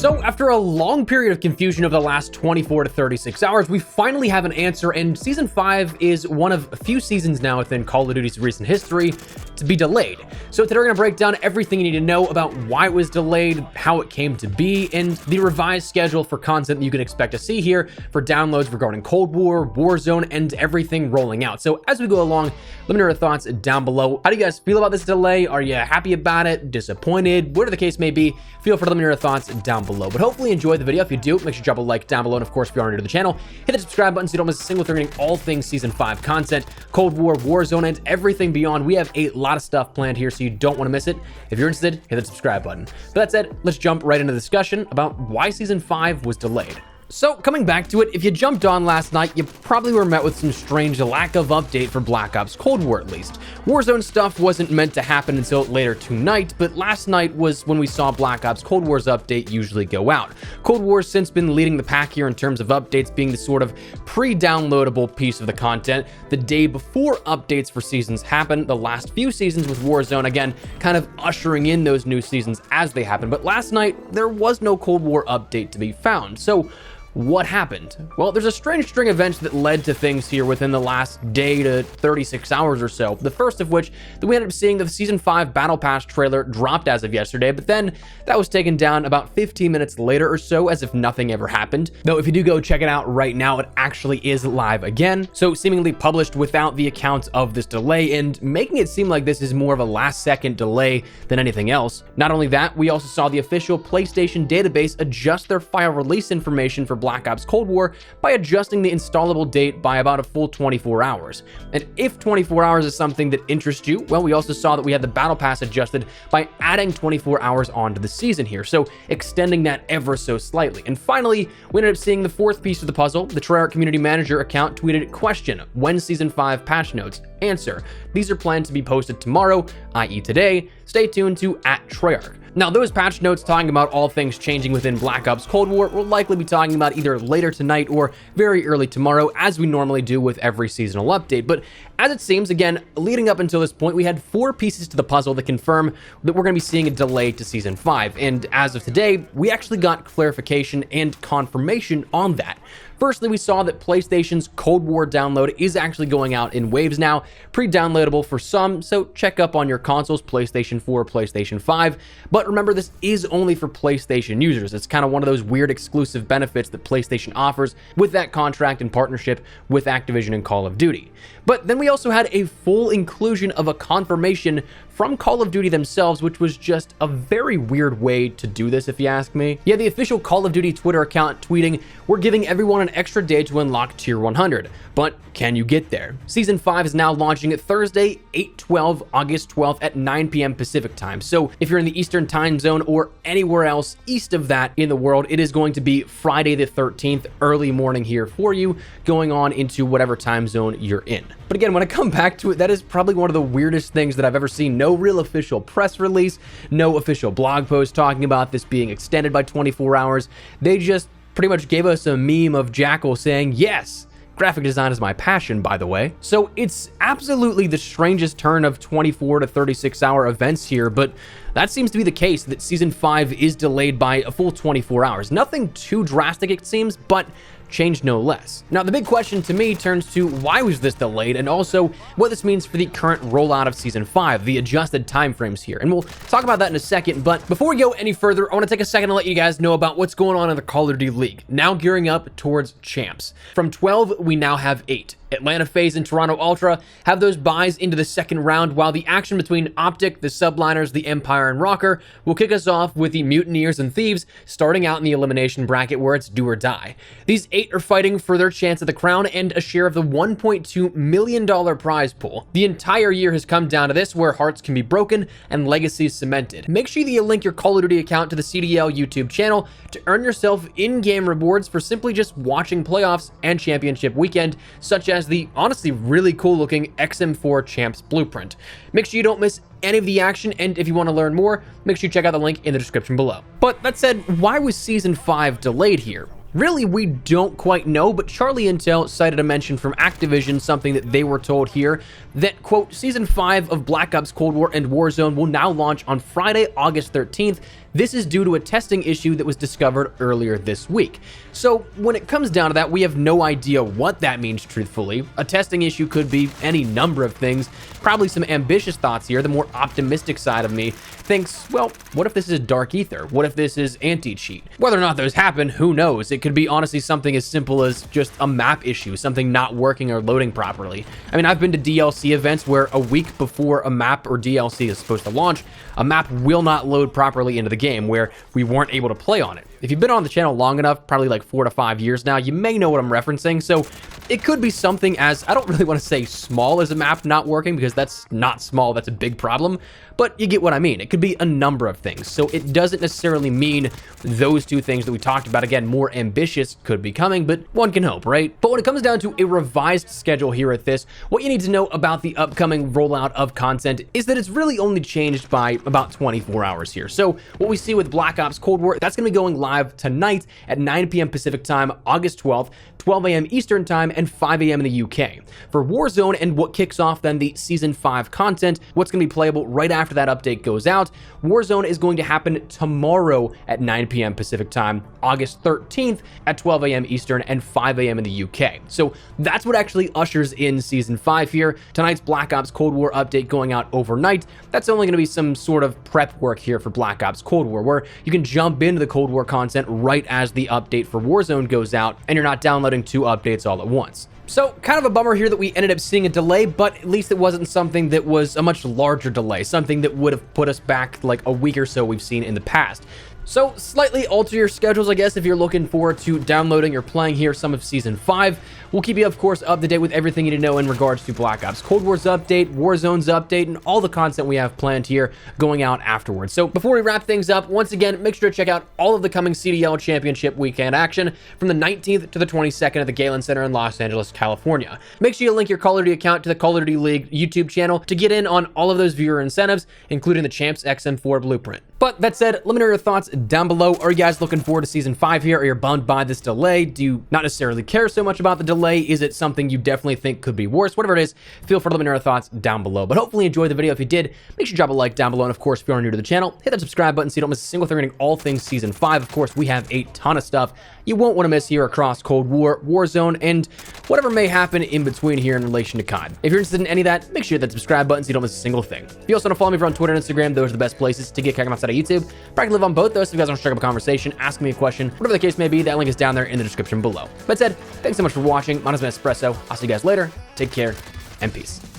So after a long period of confusion over the last 24 to 36 hours, we finally have an answer, and Season 5 is one of a few seasons now within Call of Duty's recent history to be delayed. So today we're going to break down everything you need to know about why it was delayed, how it came to be, and the revised schedule for content that you can expect to see here for downloads regarding Cold War, Warzone, and everything rolling out. So as we go along, let me know your thoughts down below. How do you guys feel about this delay? Are you happy about it? Disappointed? Whatever the case may be, feel free to let me know your thoughts down below. But hopefully you enjoyed the video. If you do, make sure you drop a like down below. And of course, if you're new to the channel, hit the subscribe button so you don't miss a single thing regarding all things Season 5 content, Cold War, Warzone, and everything beyond. We have a lot of stuff planned here, so you don't want to miss it. If you're interested, hit the subscribe button. But that said, let's jump right into the discussion about why Season 5 was delayed. So coming back to it, if you jumped on last night, you probably were met with some strange lack of update for Black Ops Cold War at least. Warzone stuff wasn't meant to happen until later tonight, but last night was when we saw Black Ops Cold War's update usually go out. Cold War's since been leading the pack here in terms of updates being the sort of pre-downloadable piece of the content the day before updates for seasons happen. The last few seasons with Warzone, again, kind of ushering in those new seasons as they happen. But last night, there was no Cold War update to be found. So what happened? Well, there's a strange string of events that led to things here within the last day to 36 hours or so. The first of which, that we ended up seeing the Season 5 Battle Pass trailer dropped as of yesterday, but then that was taken down about 15 minutes later or so as if nothing ever happened. Though if you do go check it out right now, it actually is live again. So seemingly published without the account of this delay and making it seem like this is more of a last second delay than anything else. Not only that, we also saw the official PlayStation database adjust their file release information for Black Ops Cold War by adjusting the installable date by about a full 24 hours. And if 24 hours is something that interests you, well, we also saw that we had the Battle Pass adjusted by adding 24 hours onto the season here, so extending that ever so slightly. And finally, we ended up seeing the fourth piece of the puzzle. The Treyarch Community Manager account tweeted, question, when Season 5 patch notes? Answer, these are planned to be posted tomorrow, i.e. today. Stay tuned to @Treyarch. Now, those patch notes talking about all things changing within Black Ops Cold War will likely be talking about either later tonight or very early tomorrow, as we normally do with every seasonal update. But as it seems, again, leading up until this point, we had four pieces to the puzzle that confirm that we're going to be seeing a delay to Season 5. And as of today, we actually got clarification and confirmation on that. Firstly, we saw that PlayStation's Cold War download is actually going out in waves now, pre-downloadable for some, so check up on your consoles, PlayStation 4, PlayStation 5. But remember, this is only for PlayStation users. It's kind of one of those weird exclusive benefits that PlayStation offers with that contract and partnership with Activision and Call of Duty. But then we also had a full inclusion of a confirmation from Call of Duty themselves, which was just a very weird way to do this, if you ask me. Yeah, the official Call of Duty Twitter account tweeting, we're giving everyone an extra day to unlock Tier 100, but can you get there? Season 5 is now launching at Thursday, 8/12, August 12th at 9 p.m. Pacific time. So if you're in the Eastern time zone or anywhere else east of that in the world, it is going to be Friday the 13th, early morning here for you, going on into whatever time zone you're in. But again, when I come back to it, that is probably one of the weirdest things that I've ever seen. No real official press release, no official blog post talking about this being extended by 24 hours. They just pretty much gave us a meme of Jackal saying, yes, graphic design is my passion, by the way. So it's absolutely the strangest turn of 24 to 36 hour events here, but that seems to be the case, that Season 5 is delayed by a full 24 hours. Nothing too drastic, it seems, but change no less. Now, the big question to me turns to why was this delayed, and also what this means for the current rollout of Season 5, the adjusted timeframes here. And we'll talk about that in a second, but before we go any further, I want to take a second to let you guys know about what's going on in the Call of Duty League, now gearing up towards champs. From 12, we now have 8. Atlanta FaZe and Toronto Ultra have those buys into the second round, while the action between Optic, the Subliners, the Empire, and Rocker will kick us off with the Mutineers and Thieves starting out in the elimination bracket where it's do or die. These 8 are fighting for their chance at the crown and a share of the $1.2 million prize pool. The entire year has come down to this, where hearts can be broken and legacies cemented. Make sure that you link your Call of Duty account to the CDL YouTube channel to earn yourself in-game rewards for simply just watching playoffs and championship weekend, such as the honestly really cool looking XM4 Champs Blueprint. Make sure you don't miss any of the action, and if you want to learn more, make sure you check out the link in the description below. But that said, why was Season 5 delayed here? Really, we don't quite know, but Charlie Intel cited a mention from Activision, something that they were told here, that, quote, Season 5 of Black Ops Cold War and Warzone will now launch on Friday, August 13th. This is due to a testing issue that was discovered earlier this week. So when it comes down to that, we have no idea what that means, truthfully. A testing issue could be any number of things. Probably some ambitious thoughts here. The more optimistic side of me thinks, well, what if this is dark ether? What if this is anti-cheat? Whether or not those happen, who knows? It could be honestly something as simple as just a map issue, something not working or loading properly. I mean, I've been to DLC events where a week before a map or DLC is supposed to launch, a map will not load properly into the game, where we weren't able to play on it. If you've been on the channel long enough, probably like 4 to 5 years now, you may know what I'm referencing. So it could be something as, I don't really want to say small as a map not working, because that's not small, that's a big problem, but you get what I mean. It could be a number of things. So it doesn't necessarily mean those two things that we talked about. Again, more ambitious could be coming, but one can hope, right? But when it comes down to a revised schedule here at this, what you need to know about the upcoming rollout of content is that it's really only changed by about 24 hours here. So what we see with Black Ops Cold War, that's going to be going live tonight at 9 p.m. Pacific time, August 12th, 12 a.m. Eastern time, and 5 a.m. in the UK. For Warzone and what kicks off then the Season 5 content, what's going to be playable right after that update goes out, Warzone is going to happen tomorrow at 9 p.m. Pacific time, August 13th at 12 a.m. Eastern and 5 a.m. in the UK. So that's what actually ushers in Season 5 here. Tonight's Black Ops Cold War update going out overnight, that's only going to be some sort of prep work here for Black Ops Cold War, where you can jump into the Cold War content right as the update for Warzone goes out, and you're not downloading 2 updates all at once. So kind of a bummer here that we ended up seeing a delay, but at least it wasn't something that was a much larger delay, something that would have put us back like a week or so we've seen in the past. So slightly alter your schedules, I guess, if you're looking forward to downloading or playing here some of Season 5. We'll keep you, of course, up to date with everything you need to know in regards to Black Ops Cold War's update, Warzone's update, and all the content we have planned here going out afterwards. So before we wrap things up, once again, make sure to check out all of the coming CDL Championship weekend action from the 19th to the 22nd at the Galen Center in Los Angeles, California. Make sure you link your Call of Duty account to the Call of Duty League YouTube channel to get in on all of those viewer incentives, including the Champs XM4 blueprint. But that said, let me know your thoughts down below. Are you guys looking forward to Season 5 here? Are you bummed by this delay? Do you not necessarily care so much about the delay? Is it something you definitely think could be worse? Whatever it is, feel free to let me know your thoughts down below. But hopefully you enjoyed the video. If you did, make sure you drop a like down below. And of course, if you're new to the channel, hit that subscribe button so you don't miss a single thing regarding all things Season 5. Of course, we have a ton of stuff you won't want to miss here across Cold War, Warzone, and whatever may happen in between here in relation to COD. If you're interested in any of that, make sure you hit that subscribe button so you don't miss a single thing. If you also want to follow me over on Twitter and Instagram, those are the best places to get connected outside of YouTube. But I can live on both those, so if you guys want to strike up a conversation, ask me a question, whatever the case may be, that link is down there in the description below. That said, thanks so much for watching. My name is Espresso. I'll see you guys later. Take care, and peace.